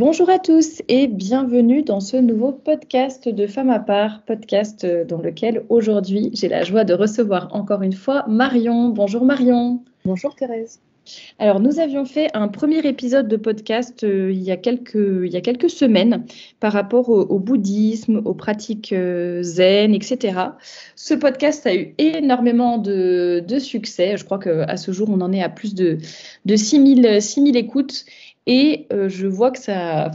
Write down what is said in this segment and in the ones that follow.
Bonjour à tous et bienvenue dans ce nouveau podcast de Femmes à part, podcast dans lequel aujourd'hui j'ai la joie de recevoir encore une fois Marion. Bonjour Marion. Bonjour Thérèse. Alors nous avions fait un premier épisode de podcast il y a quelques semaines par rapport au bouddhisme, aux pratiques zen, etc. Ce podcast a eu énormément de succès. Je crois qu'à ce jour on en est à plus de 6000 écoutes. Et je vois que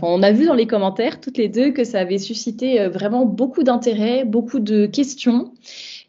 on a vu dans les commentaires toutes les deux que ça avait suscité vraiment beaucoup d'intérêt, beaucoup de questions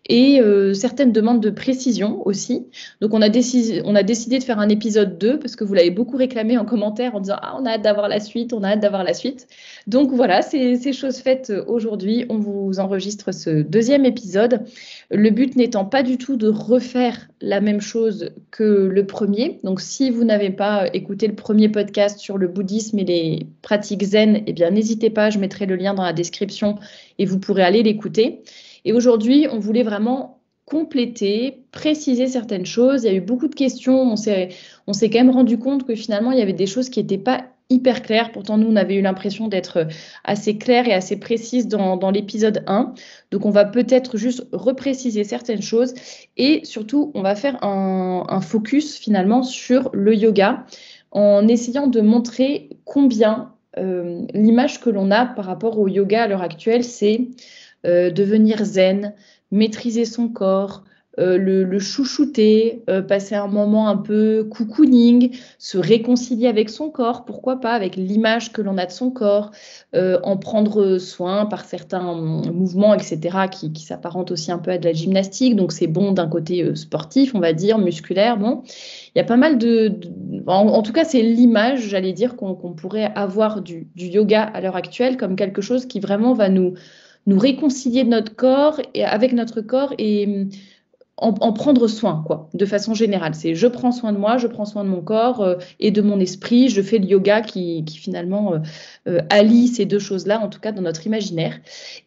et certaines demandes de précision aussi. Donc on a décidé de faire un épisode 2 parce que vous l'avez beaucoup réclamé en commentaire en disant « Ah, on a hâte d'avoir la suite, on a hâte d'avoir la suite ». Donc voilà, c'est chose faite aujourd'hui. On vous enregistre ce deuxième épisode. Le but n'étant pas du tout de refaire la même chose que le premier. Donc si vous n'avez pas écouté le premier podcast sur le bouddhisme et les pratiques zen, eh bien n'hésitez pas, je mettrai le lien dans la description et vous pourrez aller l'écouter. Et aujourd'hui, on voulait vraiment compléter, préciser certaines choses. Il y a eu beaucoup de questions. On s'est quand même rendu compte que finalement, il y avait des choses qui n'étaient pas hyper claires. Pourtant, nous, on avait eu l'impression d'être assez claires et assez précises dans l'épisode 1. Donc, on va peut-être juste repréciser certaines choses. Et surtout, on va faire un focus finalement sur le yoga en essayant de montrer combien l'image que l'on a par rapport au yoga à l'heure actuelle, c'est devenir zen, maîtriser son corps, le chouchouter, passer un moment un peu cocooning, se réconcilier avec son corps, pourquoi pas avec l'image que l'on a de son corps, en prendre soin par certains mouvements, etc., qui s'apparentent aussi un peu à de la gymnastique. Donc c'est bon d'un côté sportif, on va dire, musculaire. Bon, il y a pas mal en tout cas, c'est l'image, j'allais dire, qu'on pourrait avoir du yoga à l'heure actuelle comme quelque chose qui vraiment va nous réconcilier de notre corps et avec notre corps et en prendre soin, quoi, de façon générale. C'est je prends soin de moi, je prends soin de mon corps et de mon esprit. Je fais le yoga qui finalement allie ces deux choses-là, en tout cas dans notre imaginaire.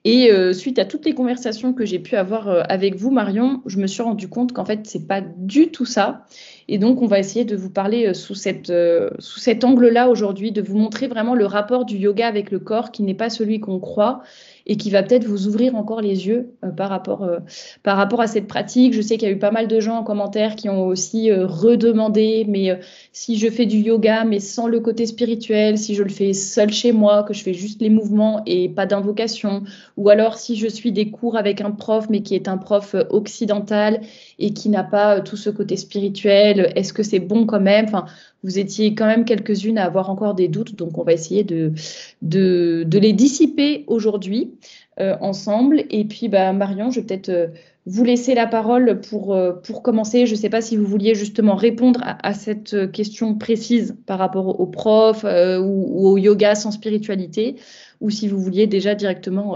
Et suite à toutes les conversations que j'ai pu avoir avec vous, Marion, je me suis rendu compte qu'en fait, c'est pas du tout ça. Et donc, on va essayer de vous parler sous cet angle-là aujourd'hui, de vous montrer vraiment le rapport du yoga avec le corps qui n'est pas celui qu'on croit et qui va peut-être vous ouvrir encore les yeux par rapport à cette pratique. Je sais qu'il y a eu pas mal de gens en commentaire qui ont aussi redemandé, mais si je fais du yoga, mais sans le côté spirituel, si je le fais seul chez moi, que je fais juste les mouvements et pas d'invocation, ou alors si je suis des cours avec un prof, mais qui est un prof occidental et qui n'a pas tout ce côté spirituel, est-ce que c'est bon quand même? Enfin, vous étiez quand même quelques-unes à avoir encore des doutes, donc on va essayer de les dissiper aujourd'hui ensemble. Et puis, Marion, je vais peut-être vous laisser la parole pour commencer. Je ne sais pas si vous vouliez justement répondre à cette question précise par rapport au prof ou au yoga sans spiritualité, ou si vous vouliez déjà directement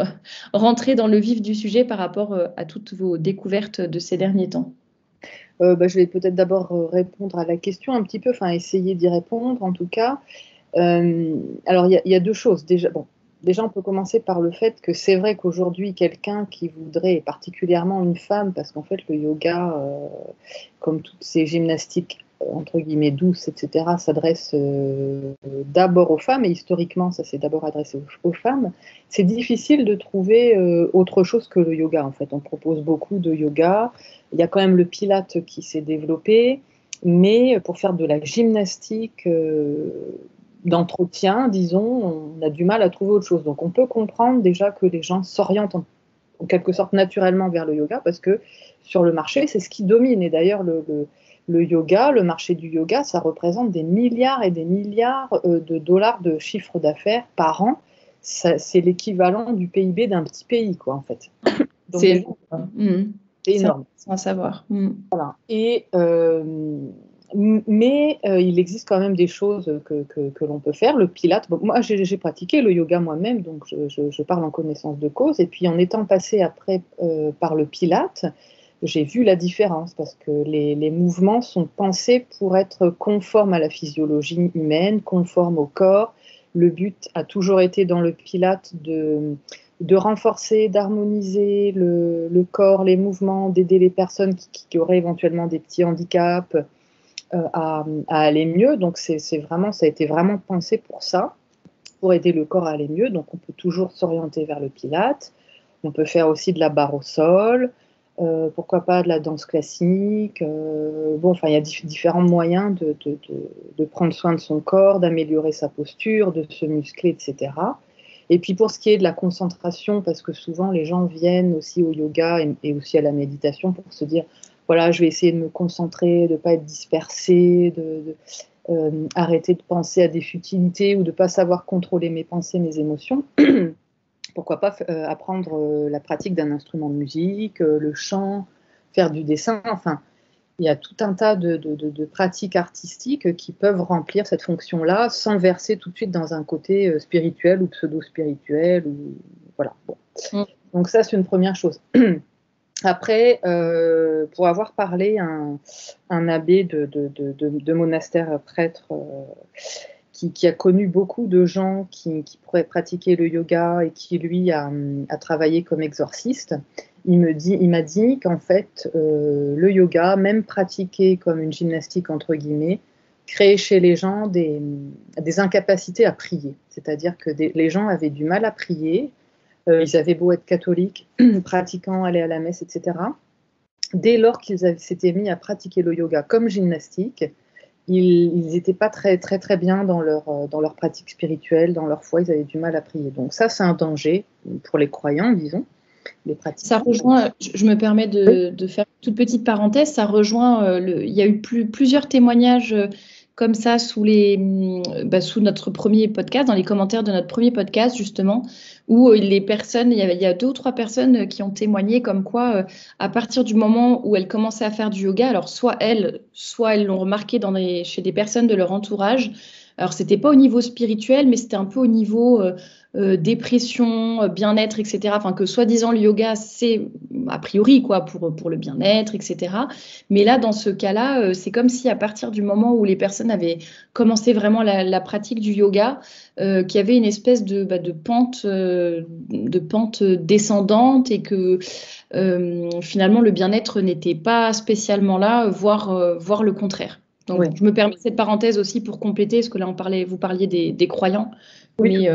rentrer dans le vif du sujet par rapport à toutes vos découvertes de ces derniers temps. Je vais peut-être d'abord répondre à la question un petit peu, enfin essayer d'y répondre en tout cas. Alors il y a deux choses. Déjà, on peut commencer par le fait que c'est vrai qu'aujourd'hui, quelqu'un qui voudrait, et particulièrement une femme, parce qu'en fait le yoga, comme toutes ces gymnastiques entre guillemets douces, etc., s'adresse d'abord aux femmes, et historiquement ça s'est d'abord adressé aux femmes. C'est difficile de trouver autre chose que le yoga. En fait, on propose beaucoup de yoga. Il y a quand même le pilate qui s'est développé, mais pour faire de la gymnastique d'entretien, disons, on a du mal à trouver autre chose. Donc on peut comprendre déjà que les gens s'orientent en quelque sorte naturellement vers le yoga, parce que sur le marché, c'est ce qui domine. Et d'ailleurs, le yoga, le marché du yoga, ça représente des milliards et des milliards de dollars de chiffre d'affaires par an. C'est l'équivalent du PIB d'un petit pays, quoi, en fait. Donc, C'est énorme. C'est à savoir. Voilà. Mais il existe quand même des choses que l'on peut faire. Le pilate, moi j'ai pratiqué le yoga moi-même, donc je parle en connaissance de cause. Et puis en étant passée après par le pilate, j'ai vu la différence, parce que les mouvements sont pensés pour être conformes à la physiologie humaine, conformes au corps. Le but a toujours été dans le pilate de renforcer, d'harmoniser le corps, les mouvements, d'aider les personnes qui auraient éventuellement des petits handicaps à aller mieux. Donc ça a été vraiment pensé pour ça. pour aider le corps à aller mieux. Donc, on peut toujours s'orienter vers le Pilates. On peut faire aussi de la barre au sol. Pourquoi pas de la danse classique. Il y a différents moyens de prendre soin de son corps, d'améliorer sa posture, de se muscler, etc. Et puis pour ce qui est de la concentration, parce que souvent les gens viennent aussi au yoga et aussi à la méditation pour se dire, voilà, je vais essayer de me concentrer, de ne pas être dispersé, arrêter de penser à des futilités ou de ne pas savoir contrôler mes pensées, mes émotions. Pourquoi pas apprendre la pratique d'un instrument de musique, le chant, faire du dessin, enfin, il y a tout un tas de pratiques artistiques qui peuvent remplir cette fonction-là sans verser tout de suite dans un côté spirituel ou pseudo-spirituel. Voilà. Bon. Donc ça, c'est une première chose. Après, pour avoir parlé à un abbé de monastère prêtre qui a connu beaucoup de gens qui pourraient pratiquer le yoga et qui, lui, a travaillé comme exorciste, il m'a dit qu'en fait, le yoga, même pratiqué comme une gymnastique, entre guillemets, créait chez les gens des incapacités à prier. C'est-à-dire que les gens avaient du mal à prier, ils avaient beau être catholiques, pratiquants, aller à la messe, etc. Dès lors qu'ils s'étaient mis à pratiquer le yoga comme gymnastique, ils n'étaient pas très, très, très bien dans leur pratique spirituelle, dans leur foi, ils avaient du mal à prier. Donc ça, c'est un danger pour les croyants, disons. Ça rejoint, je me permets de faire une toute petite parenthèse, ça rejoint, il y a eu plusieurs témoignages comme ça sous notre premier podcast, dans les commentaires de notre premier podcast justement, où les personnes, il y a 2 ou 3 personnes qui ont témoigné comme quoi, à partir du moment où elles commençaient à faire du yoga, alors soit elles l'ont remarqué chez des personnes de leur entourage. Alors, c'était pas au niveau spirituel, mais c'était un peu au niveau dépression, bien-être, etc. Enfin, que soi-disant le yoga, c'est a priori quoi pour le bien-être, etc. Mais là, dans ce cas-là, c'est comme si à partir du moment où les personnes avaient commencé vraiment la pratique du yoga, qu'il y avait une espèce de pente descendante et que finalement le bien-être n'était pas spécialement là, voire le contraire. Donc, je me permets cette parenthèse aussi pour compléter, parce que là, vous parliez des croyants, mais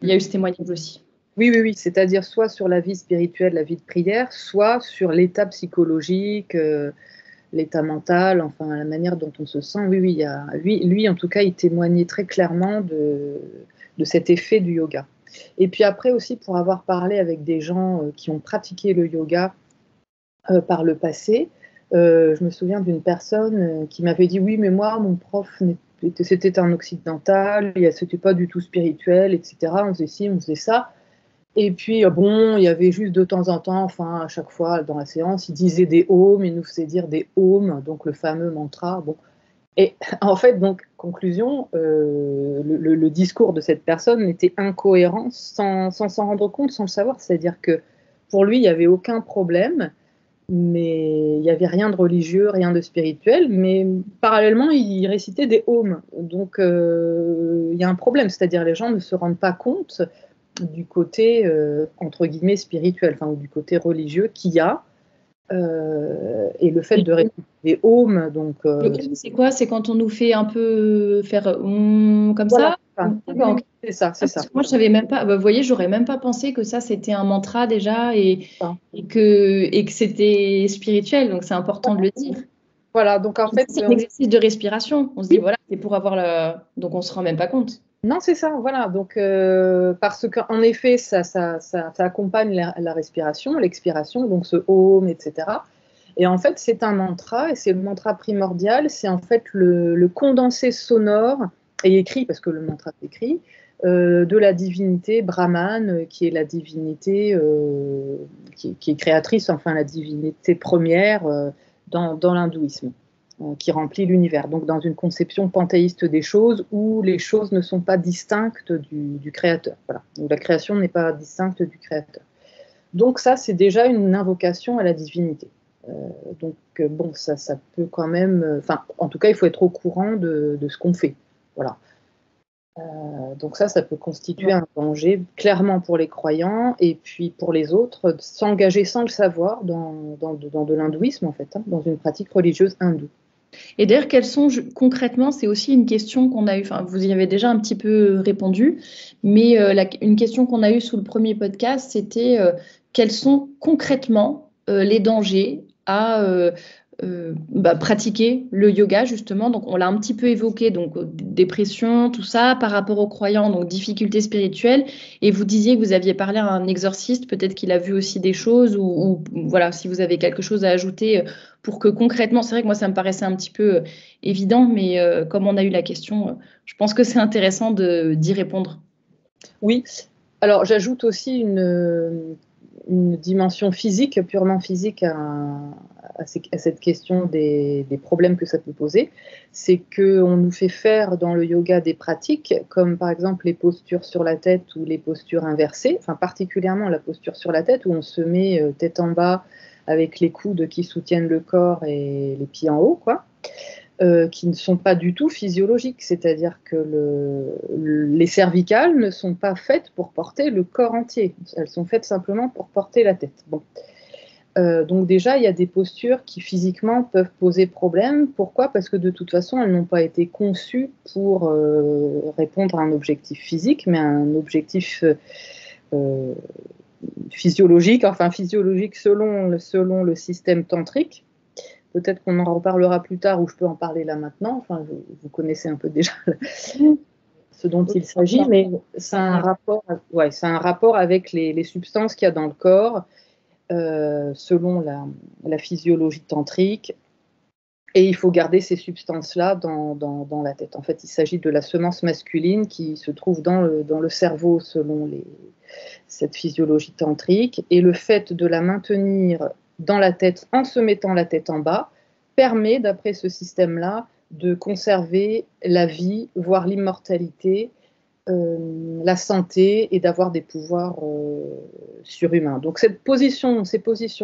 il y a eu ce témoignage aussi. Oui, c'est-à-dire soit sur la vie spirituelle, la vie de prière, soit sur l'état psychologique, l'état mental, enfin la manière dont on se sent. Oui, lui, en tout cas, il témoignait très clairement de cet effet du yoga. Et puis après aussi, pour avoir parlé avec des gens qui ont pratiqué le yoga par le passé, je me souviens d'une personne qui m'avait dit, oui, mais moi, mon prof, c'était un occidental, c'était pas du tout spirituel, etc. On faisait ci, on faisait ça. Et puis, il y avait juste de temps en temps, enfin, à chaque fois dans la séance, il disait des ohms, il nous faisait dire des ohms, donc le fameux mantra. Bon. Et en fait, donc, conclusion, le discours de cette personne était incohérent sans s'en rendre compte, sans le savoir. C'est-à-dire que pour lui, il n'y avait aucun problème, mais il n'y avait rien de religieux, rien de spirituel, mais parallèlement, il récitait des ohms. Donc, il y a un problème, c'est-à-dire les gens ne se rendent pas compte du côté, entre guillemets, spirituel, enfin, ou du côté religieux qu'il y a, et le fait de réciter des ohms, donc... le hum, c'est quoi? C'est quand on nous fait un peu faire comme voilà, ça? Oui, c'est ça, c'est ça. Moi, je savais même pas, vous voyez, j'aurais même pas pensé que ça, c'était un mantra déjà et que c'était spirituel, donc c'est important de le dire. Voilà, donc en fait... C'est un exercice de respiration. On se dit, voilà, c'est pour avoir donc on se rend même pas compte. Non, c'est ça, voilà. Donc, parce qu'en effet, ça accompagne la respiration, l'expiration, donc ce home, etc. Et en fait, c'est un mantra, et c'est le mantra primordial, c'est en fait le condensé sonore, et écrit, parce que le mantra est écrit, de la divinité Brahman, qui est la divinité qui est créatrice, enfin la divinité première dans l'hindouisme, qui remplit l'univers. Donc dans une conception panthéiste des choses, où les choses ne sont pas distinctes du créateur. Voilà. Où la création n'est pas distincte du créateur. Donc ça, c'est déjà une invocation à la divinité. Donc bon, ça peut quand même... Enfin, en tout cas, il faut être au courant de ce qu'on fait. Voilà. Donc ça peut constituer un danger, clairement pour les croyants, et puis pour les autres, s'engager sans le savoir dans de l'hindouisme, en fait, dans une pratique religieuse hindoue. Et d'ailleurs, concrètement, c'est aussi une question qu'on a eue, enfin, vous y avez déjà un petit peu répondu, mais une question qu'on a eue sous le premier podcast, c'était quels sont concrètement les dangers à pratiquer le yoga, justement. Donc, on l'a un petit peu évoqué, donc dépression, tout ça, par rapport aux croyants, donc difficultés spirituelles. Et vous disiez que vous aviez parlé à un exorciste, peut-être qu'il a vu aussi des choses, ou voilà, si vous avez quelque chose à ajouter pour que concrètement, c'est vrai que moi, ça me paraissait un petit peu évident, mais comme on a eu la question, je pense que c'est intéressant d'y répondre. Oui, alors j'ajoute aussi une dimension physique, purement physique à cette question des problèmes que ça peut poser. C'est qu'on nous fait faire dans le yoga des pratiques, comme par exemple les postures sur la tête ou les postures inversées, enfin particulièrement la posture sur la tête où on se met tête en bas avec les coudes qui soutiennent le corps et les pieds en haut, quoi. Qui ne sont pas du tout physiologiques, c'est-à-dire que les cervicales ne sont pas faites pour porter le corps entier, elles sont faites simplement pour porter la tête. Bon. Donc déjà, il y a des postures qui physiquement peuvent poser problème. Pourquoi ? Parce que de toute façon, elles n'ont pas été conçues pour répondre à un objectif physique, mais à un objectif physiologique, enfin physiologique selon le système tantrique. Peut-être qu'on en reparlera plus tard, ou je peux en parler là maintenant. Enfin, vous connaissez un peu déjà ce dont il s'agit, mais c'est un rapport avec les substances qu'il y a dans le corps, selon la physiologie tantrique. Et il faut garder ces substances-là dans la tête. En fait, il s'agit de la semence masculine qui se trouve dans le cerveau selon cette physiologie tantrique. Et le fait de la maintenir dans la tête en se mettant la tête en bas permet, d'après ce système-là, de conserver la vie, voire l'immortalité, la santé et d'avoir des pouvoirs surhumains. Donc ces positions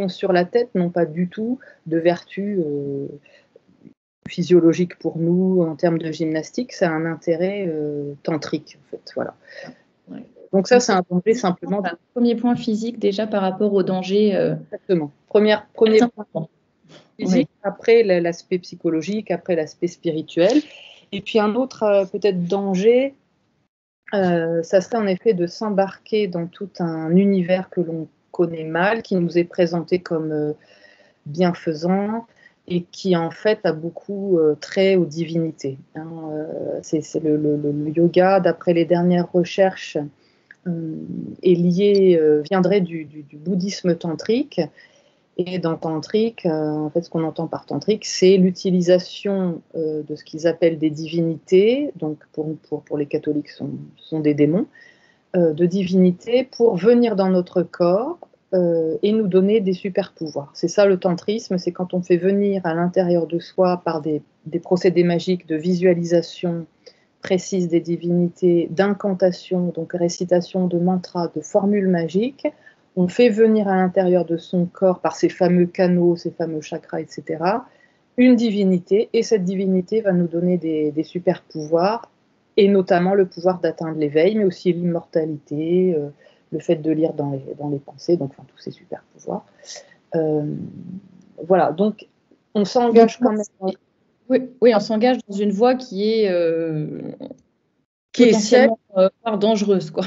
sur la tête n'ont pas du tout de vertu physiologique pour nous en termes de gymnastique, ça a un intérêt tantrique en fait. Voilà. Ouais. Donc ça, c'est un danger simplement. Premier point physique déjà par rapport au danger. Exactement. Premier point physique, oui. Après l'aspect psychologique, après l'aspect spirituel. Et puis un autre peut-être danger, ça serait en effet de s'embarquer dans tout un univers que l'on connaît mal, qui nous est présenté comme bienfaisant et qui en fait a beaucoup trait aux divinités. Hein. C'est le yoga, d'après les dernières recherches, viendrait du bouddhisme tantrique. Et dans tantrique, en fait, ce qu'on entend par tantrique, c'est l'utilisation de ce qu'ils appellent des divinités, donc pour les catholiques, sont des démons, de divinités pour venir dans notre corps et nous donner des super pouvoirs. C'est ça le tantrisme, c'est quand on fait venir à l'intérieur de soi par des procédés magiques de visualisation précise des divinités, d'incantation, donc récitation de mantras, de formules magiques. On fait venir à l'intérieur de son corps, par ces fameux canaux, ces fameux chakras, etc., une divinité, et cette divinité va nous donner des super pouvoirs, et notamment le pouvoir d'atteindre l'éveil, mais aussi l'immortalité, le fait de lire dans les pensées, donc enfin, tous ces super pouvoirs. Voilà, donc on s'engage quand même. Oui, on s'engage dans une voie qui est potentiellement dangereuse, quoi.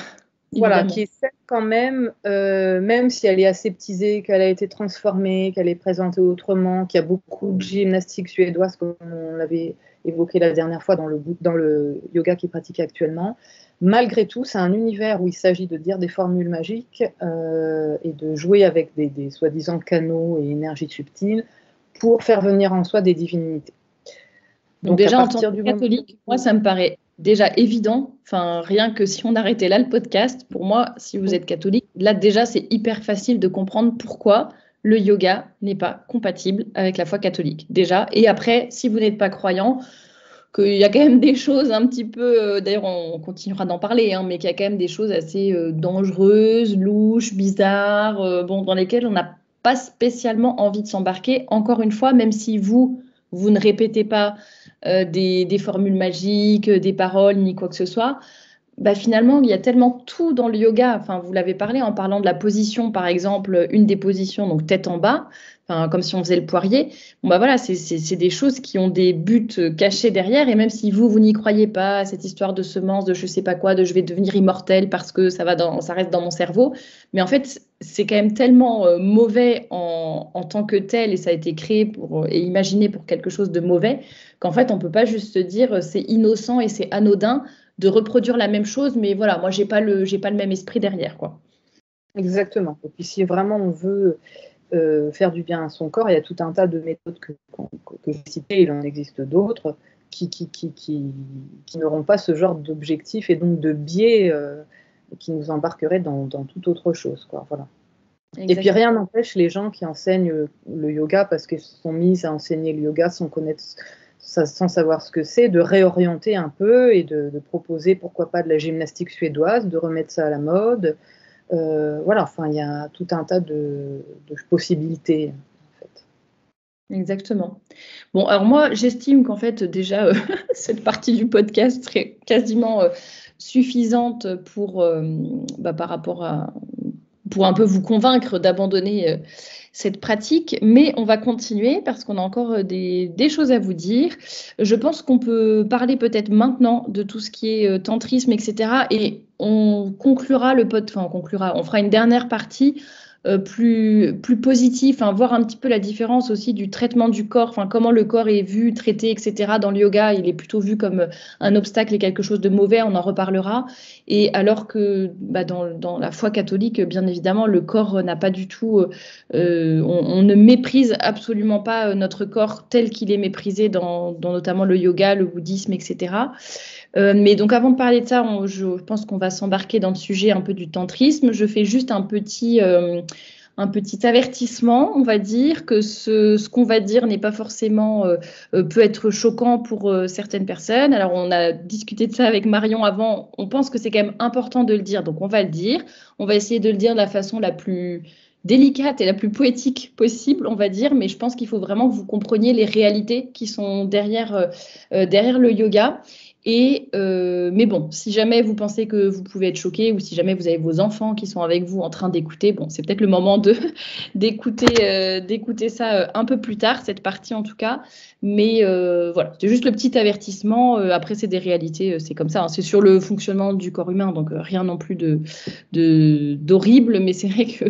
Voilà, qui est celle quand même, même si elle est aseptisée, qu'elle a été transformée, qu'elle est présentée autrement, qu'il y a beaucoup de gymnastique suédoise, comme on l'avait évoqué la dernière fois dans le yoga qui est pratiqué actuellement. Malgré tout, c'est un univers où il s'agit de dire des formules magiques et de jouer avec des soi-disant canaux et énergies subtiles pour faire venir en soi des divinités. Donc déjà, en tant que catholique, moi, ça me paraît déjà évident, enfin, rien que si on arrêtait là le podcast, pour moi, si vous êtes catholique, là déjà, c'est hyper facile de comprendre pourquoi le yoga n'est pas compatible avec la foi catholique, déjà. Et après, si vous n'êtes pas croyant, qu'il y a quand même des choses un petit peu, d'ailleurs, on continuera d'en parler, hein, mais qu'il y a quand même des choses assez dangereuses, louches, bizarres, dans lesquelles on n'a pas spécialement envie de s'embarquer. Encore une fois, même si vous ne répétez pas des formules magiques, des paroles, ni quoi que ce soit. finalement, il y a tellement tout dans le yoga. Enfin, vous l'avez parlé en parlant de la position, par exemple, une des positions, donc tête en bas, enfin, comme si on faisait le poirier. Bon, voilà, c'est des choses qui ont des buts cachés derrière. Et même si vous n'y croyez pas, cette histoire de semence, de je sais pas quoi, de je vais devenir immortel parce que ça reste dans mon cerveau. Mais en fait, c'est quand même tellement mauvais en tant que tel et ça a été créé et imaginé pour quelque chose de mauvais qu'en fait, on peut pas juste se dire c'est innocent et c'est anodin de reproduire la même chose, mais voilà, moi, j'ai pas le même esprit derrière, quoi. Exactement. Et puis si vraiment on veut faire du bien à son corps, il y a tout un tas de méthodes que j'ai citées, il en existe d'autres, qui n'auront pas ce genre d'objectif et donc de biais qui nous embarqueraient dans toute autre chose, quoi. Voilà. Exactement. Et puis rien n'empêche les gens qui enseignent le yoga parce qu'ils se sont mis à enseigner le yoga sans connaître sans savoir ce que c'est, de réorienter un peu et de proposer pourquoi pas de la gymnastique suédoise, de remettre ça à la mode. Voilà, enfin il y a tout un tas de possibilités en fait. Exactement. Bon, alors moi, j'estime qu'en fait, déjà, cette partie du podcast serait quasiment suffisante par rapport pour un peu vous convaincre d'abandonner cette pratique, mais on va continuer parce qu'on a encore des choses à vous dire. Je pense qu'on peut parler peut-être maintenant de tout ce qui est tantrisme, etc. Et on conclura on fera une dernière partie plus positif, voir un petit peu la différence aussi du traitement du corps, comment le corps est vu, traité, etc. Dans le yoga, il est plutôt vu comme un obstacle et quelque chose de mauvais, on en reparlera. Et alors que dans la foi catholique, bien évidemment, le corps n'a pas du tout, on ne méprise absolument pas notre corps tel qu'il est méprisé dans notamment le yoga, le bouddhisme, etc. Mais donc avant de parler de ça, je pense qu'on va s'embarquer dans le sujet un peu du tantrisme. Je fais juste un petit avertissement, on va dire, que ce qu'on va dire n'est pas forcément, peut être choquant pour certaines personnes. Alors, on a discuté de ça avec Marion avant. On pense que c'est quand même important de le dire, donc on va le dire. On va essayer de le dire de la façon la plus délicate et la plus poétique possible, on va dire, mais je pense qu'il faut vraiment que vous compreniez les réalités qui sont derrière le yoga. Mais bon, si jamais vous pensez que vous pouvez être choqué ou si jamais vous avez vos enfants qui sont avec vous en train d'écouter, bon, c'est peut-être le moment d'écouter ça un peu plus tard, cette partie en tout cas. Mais voilà, c'est juste le petit avertissement. Après, c'est des réalités, c'est comme ça, hein. C'est sur le fonctionnement du corps humain, donc rien non plus d'horrible, mais c'est vrai que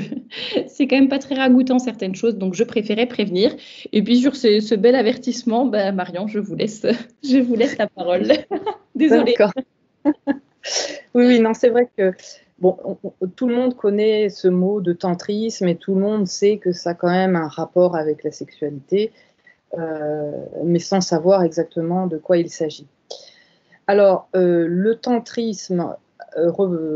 c'est quand même pas très ragoûtant certaines choses, donc je préférais prévenir. Et puis sur ce bel avertissement, Marion, je vous laisse la parole. Désolée. D'accord. Oui, non, c'est vrai que bon, tout le monde connaît ce mot de tantrisme et tout le monde sait que ça a quand même un rapport avec la sexualité, mais sans savoir exactement de quoi il s'agit. Alors, le tantrisme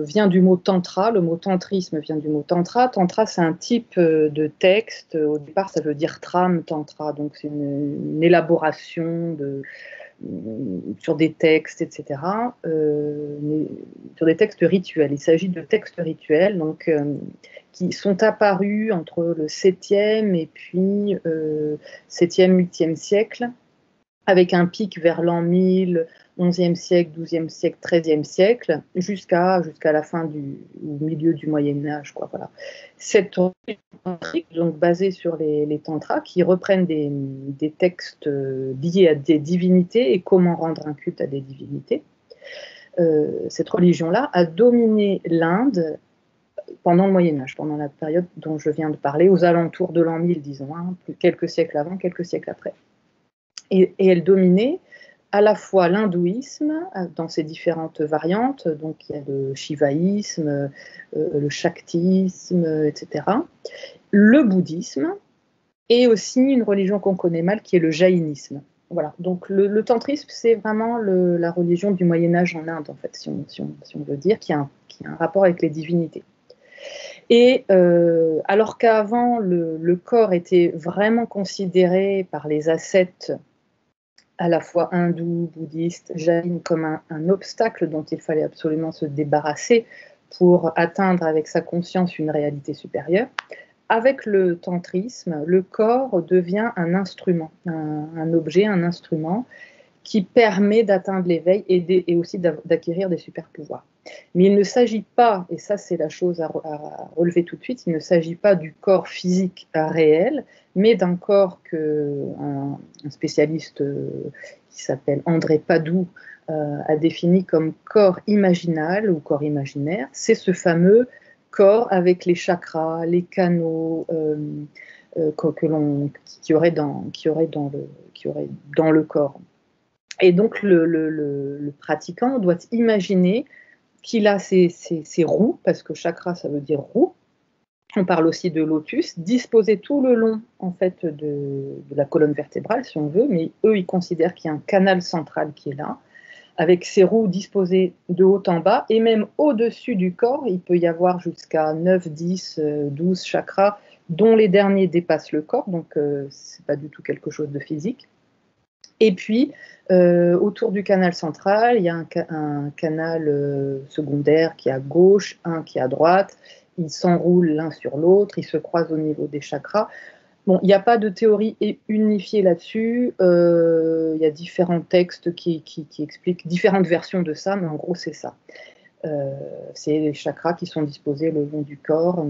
vient du mot tantra. Le mot tantrisme vient du mot tantra. Tantra, c'est un type de texte. Au départ, ça veut dire trame tantra, donc c'est une élaboration sur des textes, etc., sur des textes rituels. Il s'agit de textes rituels donc, qui sont apparus entre le 7e et puis 7e, 8e siècle, avec un pic vers l'an 1000, 11e siècle, 12e siècle, 13e siècle, jusqu'à la fin au milieu du Moyen-Âge, quoi, voilà. Cette religion, donc basée sur les tantras, qui reprennent des textes liés à des divinités et comment rendre un culte à des divinités. Cette religion-là a dominé l'Inde pendant le Moyen-Âge, pendant la période dont je viens de parler, aux alentours de l'an 1000, disons, hein, quelques siècles avant, quelques siècles après. Et elle dominait à la fois l'hindouisme dans ses différentes variantes, donc il y a le shivaïsme, le shaktisme, etc., le bouddhisme, et aussi une religion qu'on connaît mal qui est le jaïnisme. Voilà, donc le tantrisme, c'est vraiment la religion du Moyen-Âge en Inde, en fait, si on veut dire, qui a un rapport avec les divinités. Et alors qu'avant, le corps était vraiment considéré par les ascètes à la fois hindou, bouddhiste, jaïne, comme un obstacle dont il fallait absolument se débarrasser pour atteindre avec sa conscience une réalité supérieure. Avec le tantrisme, le corps devient un instrument, un objet, un instrument qui permet d'atteindre l'éveil et aussi d'acquérir des super pouvoirs. Mais il ne s'agit pas, et ça c'est la chose à relever tout de suite, il ne s'agit pas du corps physique réel, mais d'un corps qu'un spécialiste qui s'appelle André Padoue a défini comme corps imaginal ou corps imaginaire. C'est ce fameux corps avec les chakras, les canaux qui aurait dans le corps. Et donc le pratiquant doit imaginer qu'il a ses roues, parce que chakra ça veut dire roue. On parle aussi de lotus, disposés tout le long en fait de la colonne vertébrale si on veut, mais eux ils considèrent qu'il y a un canal central qui est là, avec ses roues disposées de haut en bas, et même au-dessus du corps, il peut y avoir jusqu'à 9, 10, 12 chakras, dont les derniers dépassent le corps, donc c'est pas du tout quelque chose de physique. Et puis, autour du canal central, il y a un canal secondaire qui est à gauche, un qui est à droite. Ils s'enroulent l'un sur l'autre, ils se croisent au niveau des chakras. Bon, il n'y a pas de théorie unifiée là-dessus. Il y a différents textes qui expliquent différentes versions de ça, mais en gros, c'est ça. C'est les chakras qui sont disposés le long du corps,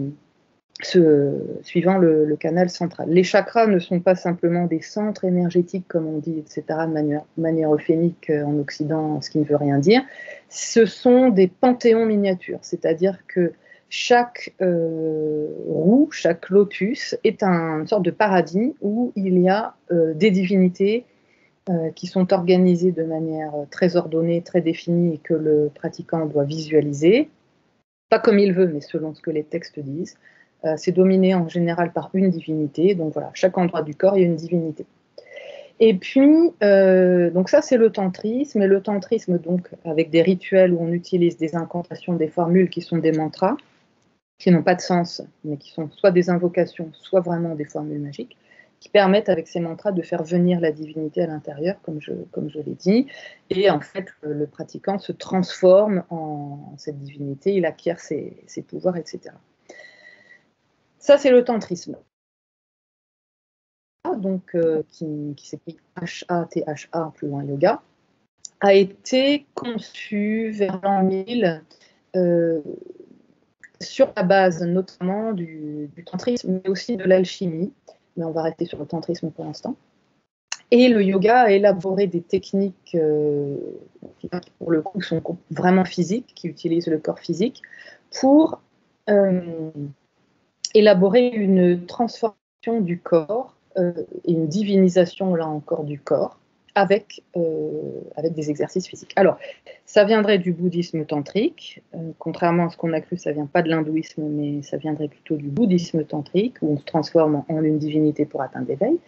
suivant le canal central. Les chakras ne sont pas simplement des centres énergétiques, comme on dit, etc., de manière euphémique en Occident, ce qui ne veut rien dire. Ce sont des panthéons miniatures, c'est-à-dire que chaque roue, chaque lotus est une sorte de paradis où il y a des divinités qui sont organisées de manière très ordonnée, très définie et que le pratiquant doit visualiser, pas comme il veut, mais selon ce que les textes disent. C'est dominé en général par une divinité, donc voilà, chaque endroit du corps, il y a une divinité. Et puis, donc ça c'est le tantrisme, et le tantrisme donc avec des rituels où on utilise des incantations, des formules qui sont des mantras, qui n'ont pas de sens, mais qui sont soit des invocations, soit vraiment des formules magiques, qui permettent avec ces mantras de faire venir la divinité à l'intérieur, comme je l'ai dit, et en fait le pratiquant se transforme en cette divinité, il acquiert ses pouvoirs, etc. Ça, c'est le tantrisme. Donc, qui s'écrit H-A-T-H-A, plus loin yoga, a été conçu vers l'an 1000 sur la base notamment du tantrisme, mais aussi de l'alchimie. Mais on va rester sur le tantrisme pour l'instant. Et le yoga a élaboré des techniques qui, pour le coup, sont vraiment physiques, qui utilisent le corps physique, pour élaborer une transformation du corps et une divinisation, là encore, du corps, avec des exercices physiques. Alors, ça viendrait du bouddhisme tantrique. Contrairement à ce qu'on a cru, ça ne vient pas de l'hindouisme, mais ça viendrait plutôt du bouddhisme tantrique, où on se transforme en une divinité pour atteindre l'éveil.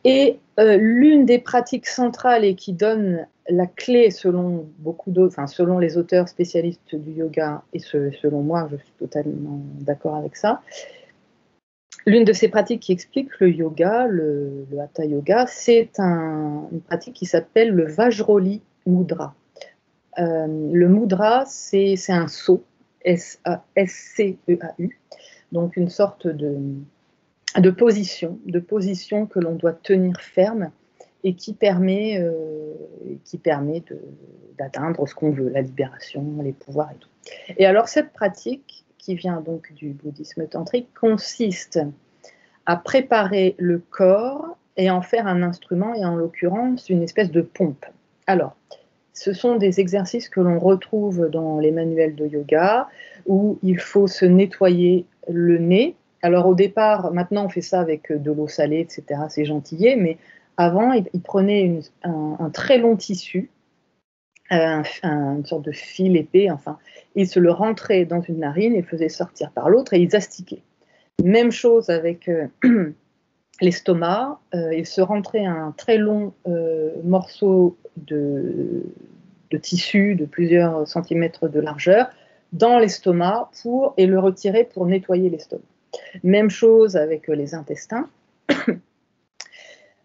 Et l'une des pratiques centrales et qui donne la clé selon beaucoup d'autres, enfin selon les auteurs spécialistes du yoga et selon moi, je suis totalement d'accord avec ça. L'une de ces pratiques qui explique le yoga, le hatha yoga, c'est une pratique qui s'appelle le Vajroli Mudra. Le mudra, c'est un saut, S-A-S-C-E-A-U, donc une sorte de position que l'on doit tenir ferme et qui permet d'atteindre ce qu'on veut, la libération, les pouvoirs et tout. Et alors cette pratique, qui vient donc du bouddhisme tantrique, consiste à préparer le corps et en faire un instrument, et en l'occurrence une espèce de pompe. Alors, ce sont des exercices que l'on retrouve dans les manuels de yoga, où il faut se nettoyer le nez. Alors au départ, maintenant on fait ça avec de l'eau salée, etc., c'est gentillé, mais avant, il prenait un très long tissu, une sorte de fil épais, enfin, il se le rentrait dans une narine et faisait sortir par l'autre, et ils astiquaient. Même chose avec l'estomac, il se rentrait un très long morceau de tissu de plusieurs centimètres de largeur dans l'estomac et le retirer pour nettoyer l'estomac. Même chose avec les intestins.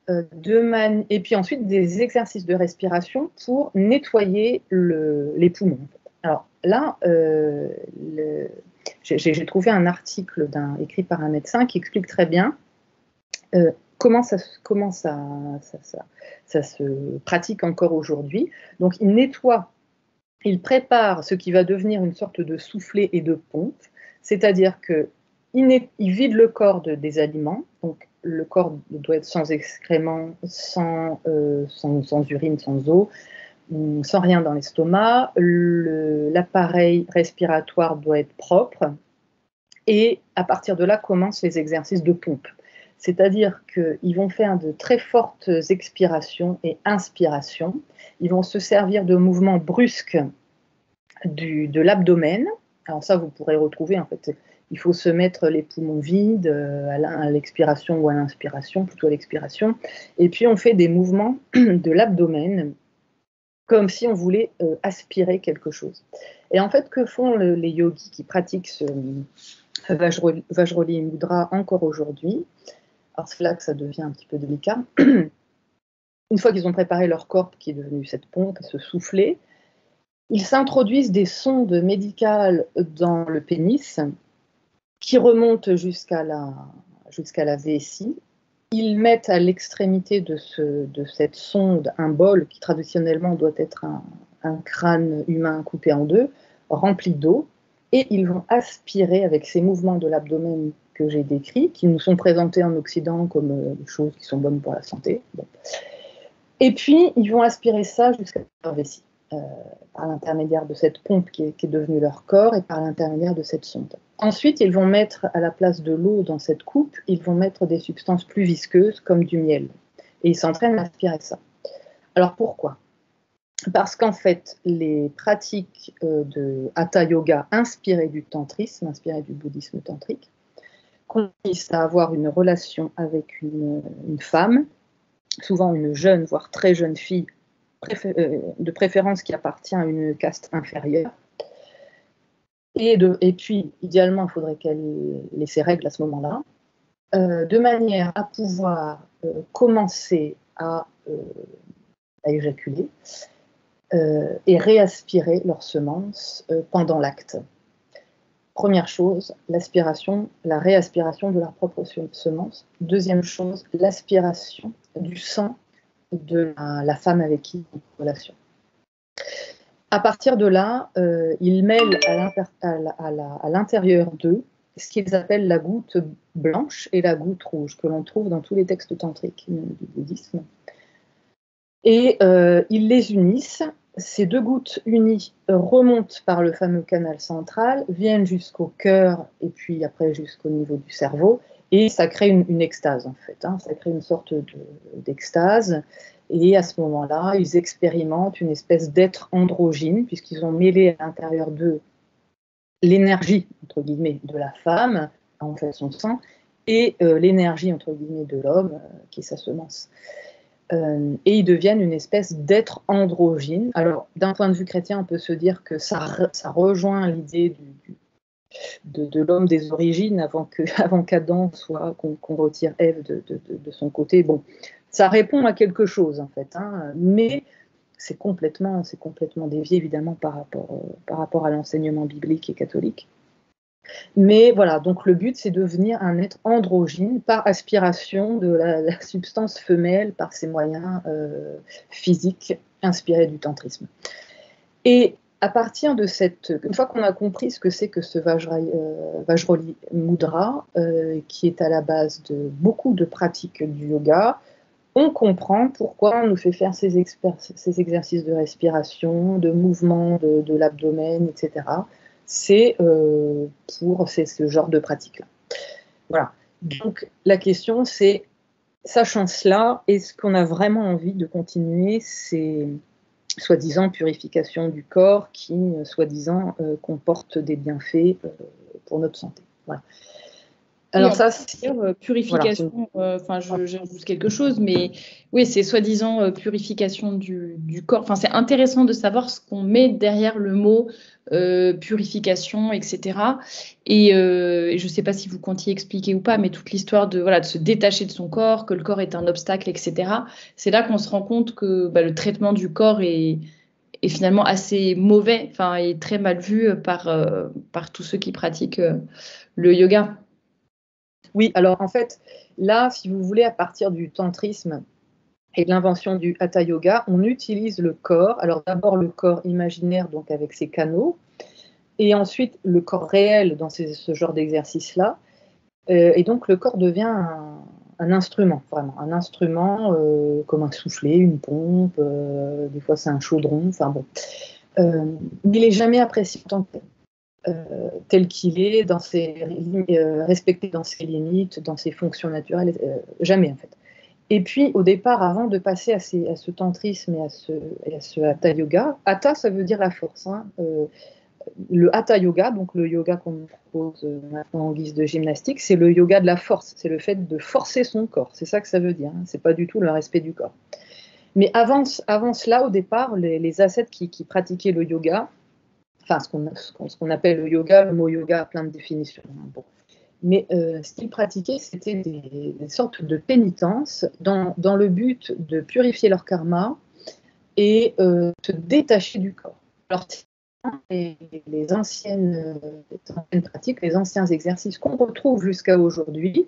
Et puis ensuite des exercices de respiration pour nettoyer les poumons. Alors là, j'ai trouvé un article écrit par un médecin qui explique très bien comment ça se pratique encore aujourd'hui. Donc il nettoie il prépare ce qui va devenir une sorte de soufflet et de pompe, c'est-à-dire qu'il vide le corps des aliments, donc le corps doit être sans excréments, sans urine, sans eau, sans rien dans l'estomac, l'appareil respiratoire doit être propre, et à partir de là commencent les exercices de pompe. C'est-à-dire qu'ils vont faire de très fortes expirations et inspirations, ils vont se servir de mouvements brusques de l'abdomen. Alors ça, vous pourrez retrouver, en fait, il faut se mettre les poumons vides à l'expiration ou à l'inspiration, plutôt à l'expiration. Et puis on fait des mouvements de l'abdomen, comme si on voulait aspirer quelque chose. Et en fait, que font les yogis qui pratiquent ce Vajroli Mudra encore aujourd'hui? Alors c'est là que ça devient un petit peu délicat. Une fois qu'ils ont préparé leur corps, qui est devenu cette pompe, ce soufflet, ils s'introduisent des sondes médicales dans le pénis qui remontent jusqu'à la vessie. Ils mettent à l'extrémité de cette sonde un bol qui traditionnellement doit être un crâne humain coupé en deux, rempli d'eau, et ils vont aspirer avec ces mouvements de l'abdomen que j'ai décrits, qui nous sont présentés en Occident comme des choses qui sont bonnes pour la santé. Bon. Et puis, ils vont aspirer ça jusqu'à leur vessie, par l'intermédiaire de cette pompe qui est devenue leur corps et par l'intermédiaire de cette sonde. Ensuite, ils vont mettre à la place de l'eau dans cette coupe, ils vont mettre des substances plus visqueuses comme du miel. Et ils s'entraînent à aspirer ça. Alors pourquoi? Parce qu'en fait, les pratiques de Hatha Yoga inspirées du tantrisme, inspirées du bouddhisme tantrique, consistent à avoir une relation avec une femme, souvent une jeune, voire très jeune fille, de préférence qui appartient à une caste inférieure. Et puis, idéalement, il faudrait qu'elle ait ses règles à ce moment-là, de manière à pouvoir commencer à éjaculer et réaspirer leurs semences pendant l'acte. Première chose, l'aspiration, la réaspiration de leurs propres semences. Deuxième chose, l'aspiration du sang de la femme avec qui ils ont une relation. À partir de là, ils mêlent à l'intérieur d'eux ce qu'ils appellent la goutte blanche et la goutte rouge, que l'on trouve dans tous les textes tantriques du bouddhisme. Et ils les unissent. Ces deux gouttes unies remontent par le fameux canal central, viennent jusqu'au cœur et puis après jusqu'au niveau du cerveau, et ça crée une extase en fait. Ça crée une sorte d'extase. Et à ce moment-là, ils expérimentent une espèce d'être androgyne, puisqu'ils ont mêlé à l'intérieur d'eux l'énergie, entre guillemets, de la femme, en fait son sang, et l'énergie, entre guillemets, de l'homme, qui est sa semence. Et ils deviennent une espèce d'être androgyne. Alors, d'un point de vue chrétien, on peut se dire que ça rejoint l'idée de l'homme des origines, avant qu'Adam soit, qu'on retire Ève de son côté. Bon, ça répond à quelque chose, en fait, mais c'est complètement dévié, évidemment, par rapport à l'enseignement biblique et catholique. Mais voilà, donc le but, c'est de devenir un être androgyne par aspiration de la substance femelle, par ses moyens physiques inspirés du tantrisme. Et à partir de une fois qu'on a compris ce que c'est que ce Vajroli Mudra, qui est à la base de beaucoup de pratiques du yoga, on comprend pourquoi on nous fait faire ces exercices de respiration, de mouvement de l'abdomen, etc. C'est pour ce genre de pratique-là. Voilà. Donc la question, c'est, sachant cela, est-ce qu'on a vraiment envie de continuer ces soi-disant purification du corps qui, soi-disant, comporte des bienfaits pour notre santé. Voilà. Alors ça, c'est purification. Voilà, j'ajoute quelque chose, mais oui, c'est soi-disant purification du corps. Enfin, c'est intéressant de savoir ce qu'on met derrière le mot purification, etc. Et je ne sais pas si vous comptiez expliquer ou pas, mais toute l'histoire de se détacher de son corps, que le corps est un obstacle, etc. C'est là qu'on se rend compte que le traitement du corps est finalement assez mauvais, est très mal vu par tous ceux qui pratiquent le yoga. Oui, alors en fait, là, si vous voulez, à partir du tantrisme, et l'invention du Hatha Yoga, on utilise le corps. Alors d'abord le corps imaginaire, donc avec ses canaux, et ensuite le corps réel dans ce genre d'exercice-là. Et donc le corps devient un instrument, vraiment, un instrument comme un soufflet, une pompe, des fois c'est un chaudron, enfin bon. Mais il n'est jamais apprécié en tant que tel qu'il est, dans respecté dans ses limites, dans ses fonctions naturelles, jamais en fait. Et puis au départ, avant de passer à ce tantrisme et à ce hatha yoga, hatha ça veut dire la force, hein, le hatha yoga, donc le yoga qu'on nous propose maintenant en guise de gymnastique, c'est le yoga de la force, c'est le fait de forcer son corps, c'est ça que ça veut dire, hein. C'est pas du tout le respect du corps. Mais avant cela, au départ, les ascètes qui pratiquaient le yoga, enfin ce qu'on appelle le mot yoga a plein de définitions, hein, bon. Mais ce qu'ils pratiquaient, c'était des sortes de pénitences dans le but de purifier leur karma et se détacher du corps. Alors, les anciennes pratiques, les anciens exercices qu'on retrouve jusqu'à aujourd'hui,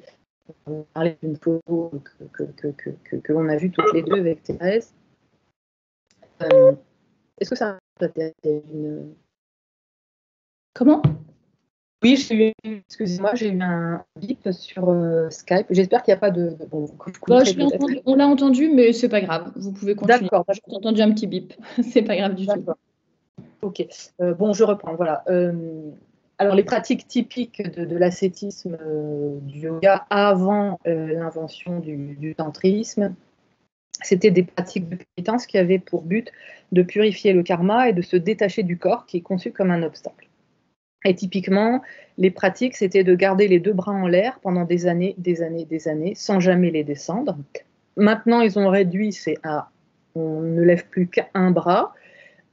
on parlait d'une photo que l'on a vue toutes les deux avec Thérèse. Est-ce que ça une... Comment? Oui, excusez-moi, j'ai eu un bip sur Skype. J'espère qu'il n'y a pas de... Bon, on l'a entendu, mais c'est pas grave. Vous pouvez continuer. D'accord. J'ai entendu un petit bip. C'est pas grave du tout. Ok. Bon, je reprends. Voilà. Alors, les pratiques typiques de l'ascétisme, du yoga avant l'invention du tantrisme, c'était des pratiques de pénitence qui avaient pour but de purifier le karma et de se détacher du corps qui est conçu comme un obstacle. Et typiquement, les pratiques, c'était de garder les deux bras en l'air pendant des années, sans jamais les descendre. Maintenant, ils ont réduit, on ne lève plus qu'un bras.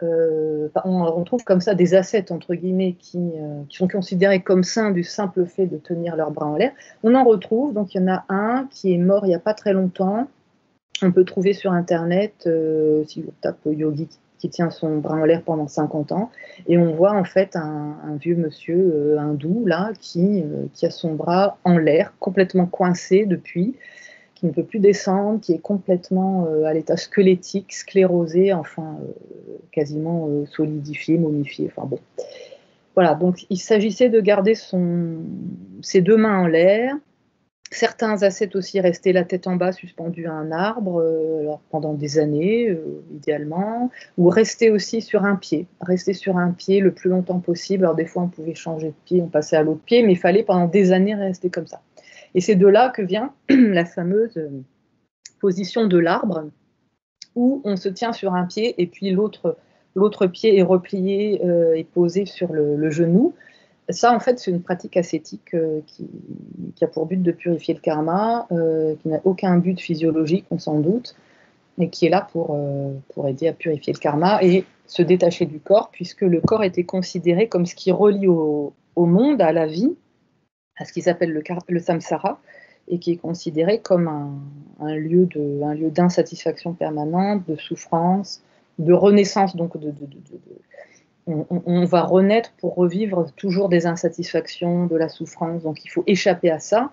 On trouve comme ça des ascètes, entre guillemets, qui sont considérés comme saints du simple fait de tenir leurs bras en l'air. On en retrouve, donc il y en a un qui est mort il n'y a pas très longtemps. On peut trouver sur Internet, si on tape yogi qui tient son bras en l'air pendant 50 ans, et on voit en fait un vieux monsieur hindou là qui a son bras en l'air, complètement coincé depuis, qui ne peut plus descendre, qui est complètement à l'état squelettique, sclérosé, enfin quasiment solidifié, momifié, enfin bon. Voilà, donc il s'agissait de garder ses deux mains en l'air. Certains ascètes aussi restaient la tête en bas, suspendus à un arbre, alors pendant des années, idéalement, ou rester aussi sur un pied le plus longtemps possible. Alors des fois, on pouvait changer de pied, on passait à l'autre pied, mais il fallait pendant des années rester comme ça. Et c'est de là que vient la fameuse position de l'arbre, où on se tient sur un pied et puis l'autre pied est replié et posé sur le genou. Ça, en fait, c'est une pratique ascétique qui a pour but de purifier le karma, qui n'a aucun but physiologique, on s'en doute, et qui est là pour aider à purifier le karma et se détacher du corps, puisque le corps était considéré comme ce qui relie au monde, à la vie, à ce qui s'appelle le samsara, et qui est considéré comme un lieu d'insatisfaction permanente, de souffrance, de renaissance, donc on va renaître pour revivre toujours des insatisfactions, de la souffrance, donc il faut échapper à ça.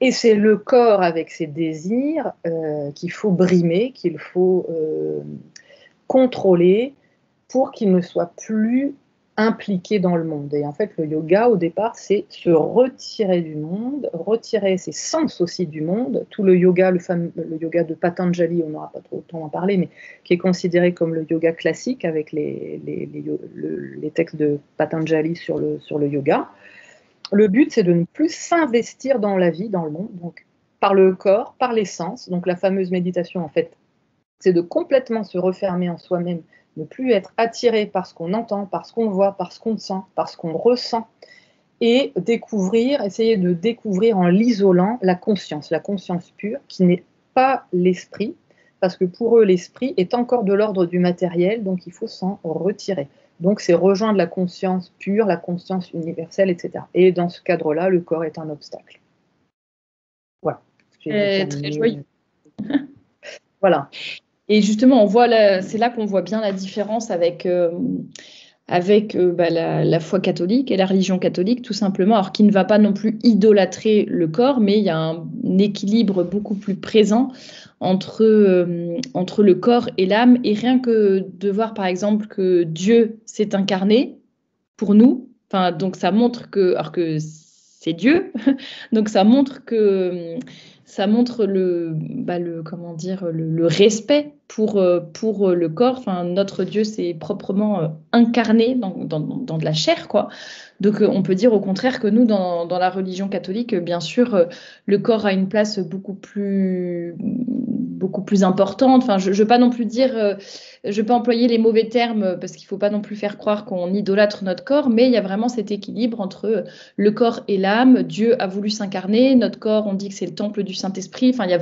Et c'est le corps avec ses désirs qu'il faut brimer, qu'il faut contrôler pour qu'il ne soit plus impliqué dans le monde. Et en fait, le yoga, au départ, c'est se retirer du monde, retirer ses sens aussi du monde. Tout le yoga, le yoga de Patanjali, on n'aura pas trop le temps d'en parler, mais qui est considéré comme le yoga classique avec les textes de Patanjali sur le yoga. Le but, c'est de ne plus s'investir dans la vie, dans le monde, donc par le corps, par les sens. Donc la fameuse méditation, en fait, c'est de complètement se refermer en soi-même, ne plus être attiré par ce qu'on entend, par ce qu'on voit, par ce qu'on sent, par ce qu'on ressent, et essayer de découvrir en l'isolant la conscience pure, qui n'est pas l'esprit, parce que pour eux, l'esprit est encore de l'ordre du matériel, donc il faut s'en retirer. Donc c'est rejoindre la conscience pure, la conscience universelle, etc. Et dans ce cadre-là, le corps est un obstacle. Voilà. Très joyeux. Voilà. Et justement, c'est là qu'on voit bien la différence avec avec la foi catholique et la religion catholique, tout simplement, alors qui ne va pas non plus idolâtrer le corps, mais il y a un équilibre beaucoup plus présent entre le corps et l'âme. Et rien que de voir, par exemple, que Dieu s'est incarné pour nous, donc ça montre alors que c'est Dieu, donc ça montre comment dire, le respect pour le corps. Enfin, notre Dieu s'est proprement incarné dans de la chair, quoi. Donc, on peut dire au contraire que nous, dans la religion catholique, bien sûr, le corps a une place beaucoup plus importante. Enfin, je ne veux pas non plus dire, je ne veux pas employer les mauvais termes parce qu'il ne faut pas non plus faire croire qu'on idolâtre notre corps, mais il y a vraiment cet équilibre entre le corps et l'âme. Dieu a voulu s'incarner, notre corps, on dit que c'est le temple du Saint-Esprit. Enfin, il y a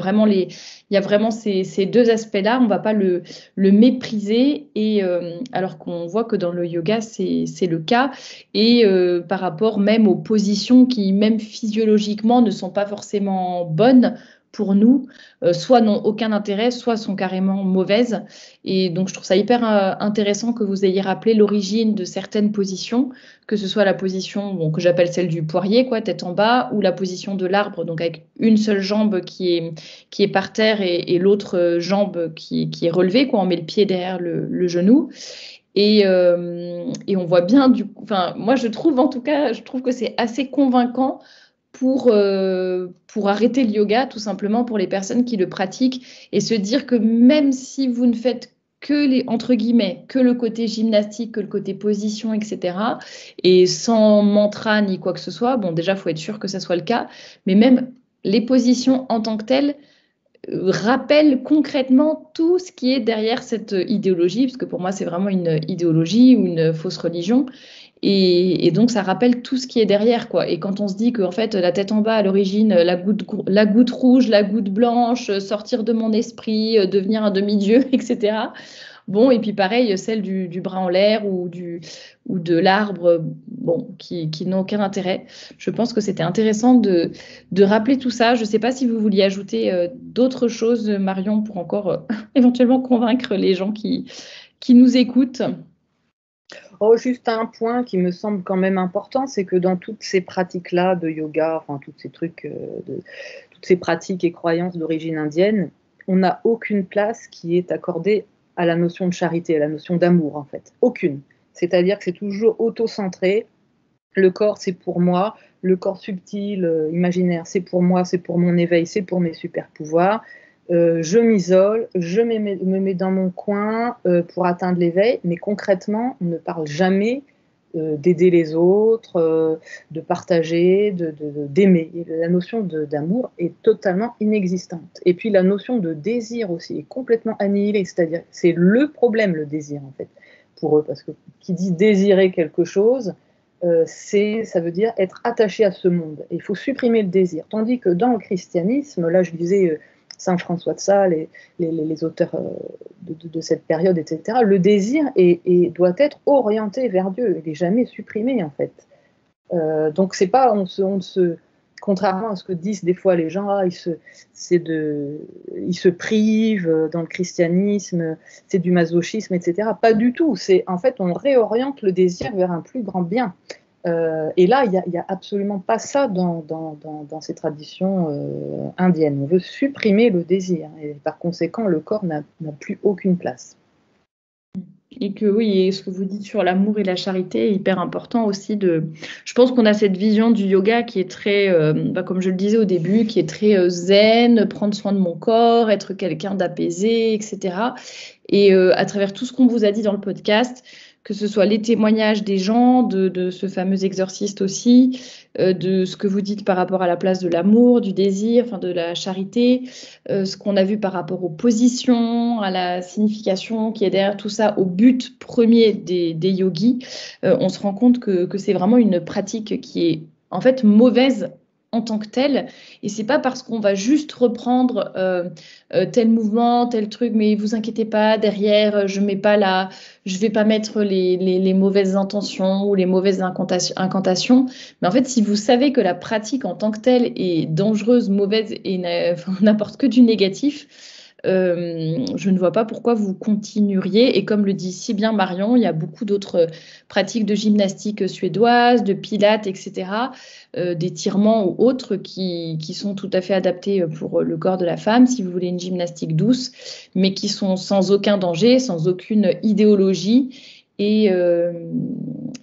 vraiment ces deux aspects-là. On ne va pas le mépriser, et alors qu'on voit que dans le yoga, c'est le cas. Et par rapport même aux positions qui, même physiologiquement, ne sont pas forcément bonnes pour nous, soit n'ont aucun intérêt, soit sont carrément mauvaises. Et donc, je trouve ça hyper intéressant que vous ayez rappelé l'origine de certaines positions, que ce soit la position que j'appelle celle du poirier, quoi, tête en bas, ou la position de l'arbre, donc avec une seule jambe qui est par terre et l'autre jambe qui est relevée, quoi. On met le pied derrière le genou. Et on voit bien, moi je trouve que c'est assez convaincant pour arrêter le yoga, tout simplement pour les personnes qui le pratiquent, et se dire que même si vous ne faites entre guillemets, que le côté gymnastique, que le côté position, etc., et sans mantra ni quoi que ce soit, bon, déjà, il faut être sûr que ça soit le cas, mais même les positions en tant que telles rappellent concrètement tout ce qui est derrière cette idéologie, parce que pour moi, c'est vraiment une idéologie ou une fausse religion. Et donc, ça rappelle tout ce qui est derrière, quoi. Et quand on se dit qu'en fait, la tête en bas, à l'origine, la goutte rouge, la goutte blanche, sortir de mon esprit, devenir un demi-dieu, etc. Bon, et puis pareil, celle du bras en l'air ou de l'arbre, bon, qui n'ont aucun intérêt. Je pense que c'était intéressant de rappeler tout ça. Je ne sais pas si vous vouliez ajouter d'autres choses, Marion, pour encore éventuellement convaincre les gens qui nous écoutent. Oh, juste un point qui me semble quand même important, c'est que dans toutes ces pratiques-là de yoga, enfin tous ces trucs, toutes ces pratiques et croyances d'origine indienne, on n'a aucune place qui est accordée à la notion de charité, à la notion d'amour en fait. Aucune. C'est-à-dire que c'est toujours auto-centré. Le corps, c'est pour moi. Le corps subtil, imaginaire, c'est pour moi, c'est pour mon éveil, c'est pour mes super pouvoirs. Je m'isole, je me mets dans mon coin pour atteindre l'éveil, mais concrètement, on ne parle jamais d'aider les autres, de partager, d'aimer. La notion d'amour est totalement inexistante. Et puis la notion de désir aussi est complètement annihilée, c'est-à-dire c'est le problème, le désir en fait, pour eux, parce que qui dit désirer quelque chose, ça veut dire être attaché à ce monde. Et il faut supprimer le désir. Tandis que dans le christianisme, là je disais Saint François de Sales, les auteurs de cette période, etc., le désir doit être orienté vers Dieu. Il n'est jamais supprimé, en fait. Donc, c'est pas, contrairement à ce que disent des fois les gens, ils se privent dans le christianisme, c'est du masochisme, etc. Pas du tout. En fait, on réoriente le désir vers un plus grand bien. Et là, il n'y a absolument pas ça dans ces traditions indiennes. On veut supprimer le désir, et par conséquent, le corps n'a plus aucune place. Et que oui, et ce que vous dites sur l'amour et la charité est hyper important aussi. Je pense qu'on a cette vision du yoga qui est très, comme je le disais au début, qui est très zen, prendre soin de mon corps, être quelqu'un d'apaisé, etc. Et à travers tout ce qu'on vous a dit dans le podcast, que ce soit les témoignages des gens, de ce fameux exorciste aussi, de ce que vous dites par rapport à la place de l'amour, du désir, enfin de la charité, ce qu'on a vu par rapport aux positions, à la signification qui est derrière tout ça, au but premier des yogis, on se rend compte que c'est vraiment une pratique qui est en fait mauvaise en tant que telle, et c'est pas parce qu'on va juste reprendre tel mouvement, tel truc, mais vous inquiétez pas, derrière je vais pas mettre les mauvaises intentions ou les mauvaises incantations, mais en fait si vous savez que la pratique en tant que telle est dangereuse, mauvaise et n'apporte que du négatif, je ne vois pas pourquoi vous continueriez. Et comme le dit si bien Marion, il y a beaucoup d'autres pratiques de gymnastique suédoise, de pilates, etc., d'étirements ou autres qui sont tout à fait adaptés pour le corps de la femme, si vous voulez une gymnastique douce, mais qui sont sans aucun danger, sans aucune idéologie. Et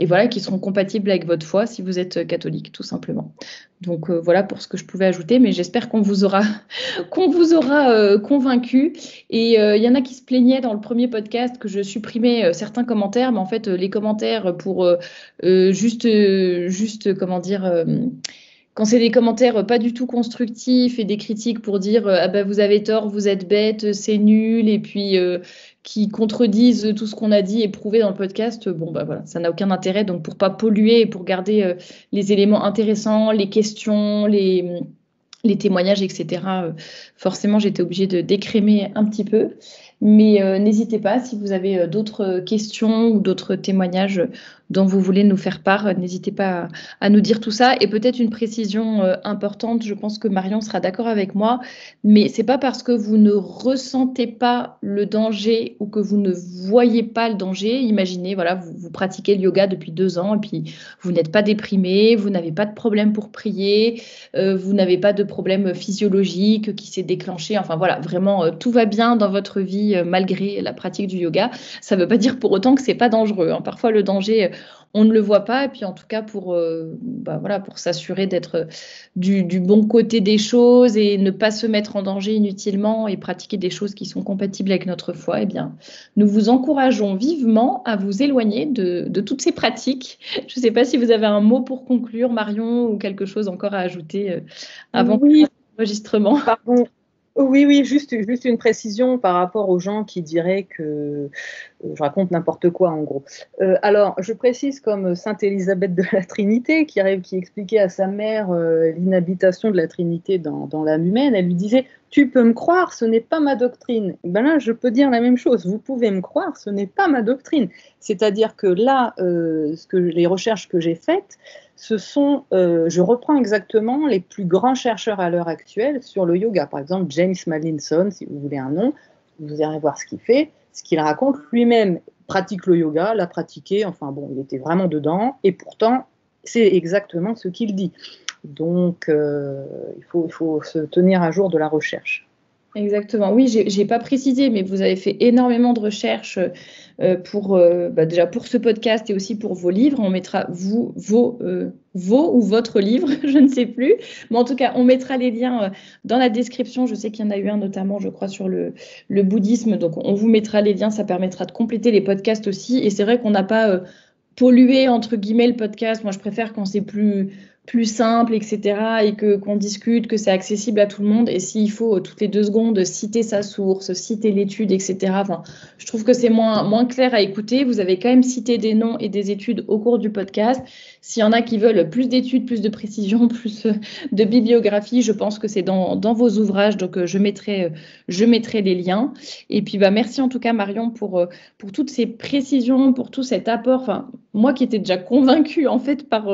voilà, qui seront compatibles avec votre foi si vous êtes catholique, tout simplement. Donc voilà pour ce que je pouvais ajouter, mais j'espère qu'on vous aura, convaincu. Et il y en a qui se plaignaient dans le premier podcast que je supprimais certains commentaires, mais en fait les commentaires pour juste comment dire, quand c'est des commentaires pas du tout constructifs et des critiques pour dire ah ben vous avez tort, vous êtes bête, c'est nul, et puis qui contredisent tout ce qu'on a dit et prouvé dans le podcast, bon bah voilà, ça n'a aucun intérêt. Donc pour pas polluer et pour garder les éléments intéressants, les questions, les témoignages, etc. Forcément, j'étais obligée de décrémer un petit peu. Mais n'hésitez pas, si vous avez d'autres questions ou d'autres témoignages dont vous voulez nous faire part, n'hésitez pas à nous dire tout ça. Et peut-être une précision importante, je pense que Marion sera d'accord avec moi, mais c'est pas parce que vous ne ressentez pas le danger ou que vous ne voyez pas le danger. Imaginez, voilà, vous pratiquez le yoga depuis 2 ans et puis vous n'êtes pas déprimé, vous n'avez pas de problème pour prier, vous n'avez pas de problème physiologique qui s'est déclenché. Enfin voilà, vraiment, tout va bien dans votre vie malgré la pratique du yoga. Ça ne veut pas dire pour autant que c'est pas dangereux, hein. Parfois, le danger, on ne le voit pas. Et puis, en tout cas, pour s'assurer d'être du bon côté des choses et ne pas se mettre en danger inutilement et pratiquer des choses qui sont compatibles avec notre foi, eh bien, nous vous encourageons vivement à vous éloigner de toutes ces pratiques. Je ne sais pas si vous avez un mot pour conclure, Marion, ou quelque chose encore à ajouter avant l'enregistrement. Pardon. Oui, juste une précision par rapport aux gens qui diraient que je raconte n'importe quoi en gros. Alors, je précise comme Sainte Élisabeth de la Trinité qui expliquait à sa mère l'inhabitation de la Trinité dans l'âme humaine. Elle lui disait « Tu peux me croire, ce n'est pas ma doctrine ». Ben là, je peux dire la même chose. Vous pouvez me croire, ce n'est pas ma doctrine. C'est-à-dire que là, les recherches que j'ai faites, je reprends exactement les plus grands chercheurs à l'heure actuelle sur le yoga. Par exemple, James Mallinson, si vous voulez un nom, vous irez voir ce qu'il fait, ce qu'il raconte. Lui-même pratique le yoga, l'a pratiqué, enfin bon, il était vraiment dedans, et pourtant, c'est exactement ce qu'il dit. Donc, il faut se tenir à jour de la recherche. Exactement. Oui, j'ai pas précisé, mais vous avez fait énormément de recherches déjà pour ce podcast et aussi pour vos livres. On mettra vos ou votre livre, je ne sais plus. Mais en tout cas, on mettra les liens dans la description. Je sais qu'il y en a eu un notamment, je crois, sur le bouddhisme. Donc, on vous mettra les liens. Ça permettra de compléter les podcasts aussi. Et c'est vrai qu'on n'a pas pollué, entre guillemets, le podcast. Moi, je préfère quand c'est plus simple, etc., et qu'on discute, que c'est accessible à tout le monde. Et s'il faut toutes les 2 secondes citer sa source, citer l'étude, etc., enfin, je trouve que c'est moins clair à écouter. Vous avez quand même cité des noms et des études au cours du podcast. S'il y en a qui veulent plus d'études, plus de précision, plus de bibliographie, je pense que c'est dans vos ouvrages. Donc, je mettrai les liens. Et puis, merci en tout cas, Marion, pour toutes ces précisions, pour tout cet apport. Enfin, moi qui étais déjà convaincue en fait par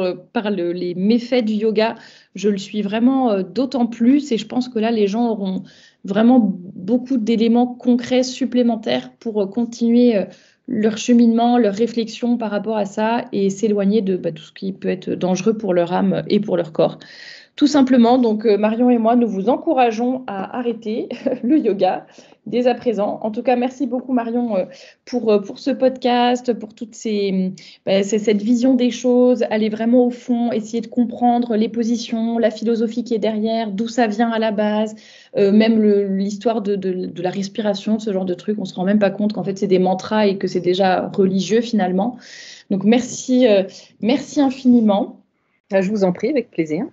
les méfaits du yoga, je le suis vraiment d'autant plus, et je pense que là les gens auront vraiment beaucoup d'éléments concrets supplémentaires pour continuer leur cheminement, leur réflexion par rapport à ça et s'éloigner de tout ce qui peut être dangereux pour leur âme et pour leur corps. Tout simplement, donc Marion et moi, nous vous encourageons à arrêter le yoga dès à présent. En tout cas, merci beaucoup Marion pour ce podcast, pour toute cette vision des choses, aller vraiment au fond, essayer de comprendre les positions, la philosophie qui est derrière, d'où ça vient à la base, même l'histoire de la respiration, ce genre de trucs. On ne se rend même pas compte qu'en fait, c'est des mantras et que c'est déjà religieux finalement. Donc, merci infiniment. Je vous en prie, avec plaisir.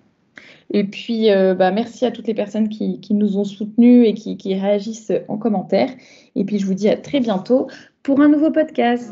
Et puis, merci à toutes les personnes qui nous ont soutenus et qui réagissent en commentaire. Et puis, je vous dis à très bientôt pour un nouveau podcast.